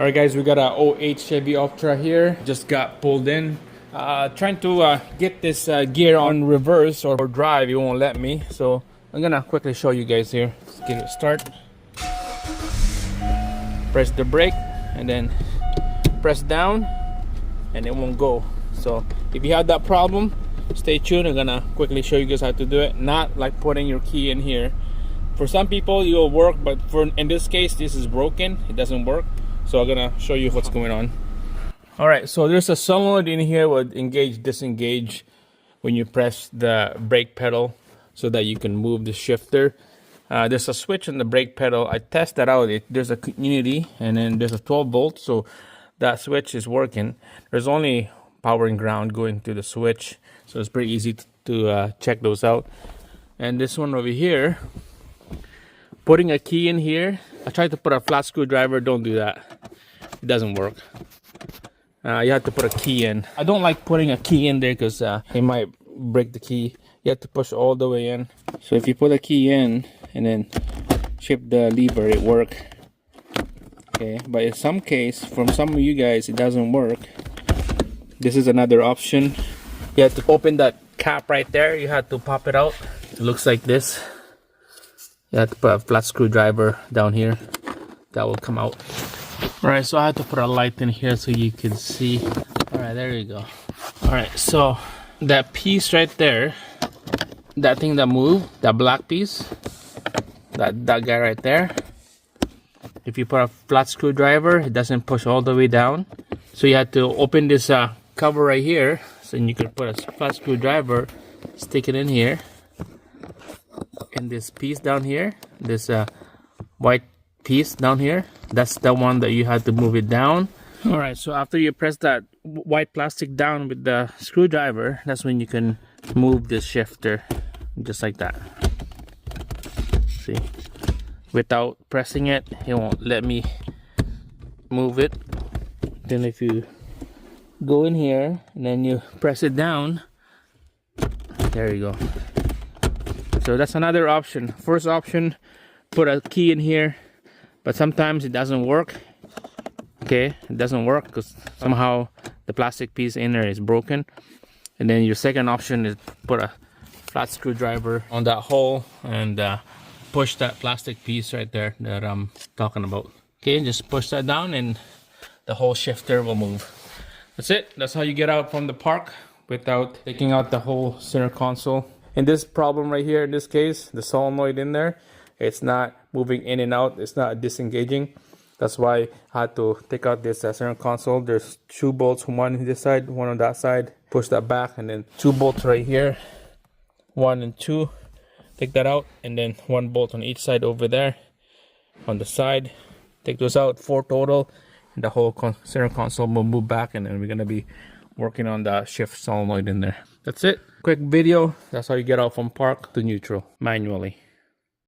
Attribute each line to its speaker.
Speaker 1: Alright guys, we got a '08 Chevy Optra here. Just got pulled in. Trying to get this gear on reverse or drive. It won't let me. So I'm gonna quickly show you guys here. Let's get it start. Press the brake and then press down and it won't go. So if you have that problem, stay tuned. I'm gonna quickly show you guys how to do it. Not like putting your key in here. For some people it will work, but in this case this is broken. It doesn't work. So I'm gonna show you what's going on. Alright, so there's a solenoid in here with engage, disengage when you press the brake pedal so that you can move the shifter. There's a switch on the brake pedal. I tested that out. There's a unity and then there's a 12 volt, so that switch is working. There's only power and ground going to the switch, so it's pretty easy to check those out. And this one over here, putting a key in here. I tried to put a flat screwdriver. Don't do that. It doesn't work. You have to put a key in. I don't like putting a key in there because it might break the key. You have to push all the way in. So if you put a key in and then shift the lever, it works. Okay, but in some case, from some of you guys, it doesn't work. This is another option. You have to open that cap right there. You have to pop it out. It looks like this. You have to put a flat screwdriver down here. That will come out. Alright, so I have to put a light in here so you can see. Alright, there you go. Alright, so that piece right there, that thing that moved, that black piece, that guy right there, if you put a flat screwdriver, it doesn't push all the way down. So you have to open this cover right here, so you can put a flat screwdriver, stick it in here, and this piece down here, this white piece down here, that's the one that you have to move it down. All right, so after you press that white plastic down with the screwdriver, that's when you can move this shifter just like that. See, without pressing it, it won't let me move it. Then if you go in here and then you press it down, there you go. So that's another option. First option, put a key in here, but sometimes it doesn't work. Okay, it doesn't work because somehow the plastic piece in there is broken. And then your second option is put a flat screwdriver on that hole and push that plastic piece right there that I'm talking about. Okay, just push that down and the whole shifter will move. That's it. That's how you get out from the park without taking out the whole center console. In this problem right here, in this case, the solenoid in there, it's not moving in and out. It's not disengaging. That's why I had to take out this center console. There's 2 bolts, one on this side, one on that side. Push that back, and then 2 bolts right here, 1 and 2. Take that out, and then 1 bolt on each side over there on the side. Take those out, 4 total, and the whole center console will move back, and then we're gonna be working on the shift solenoid in there. That's it. Quick video. That's how you get out from park to neutral manually.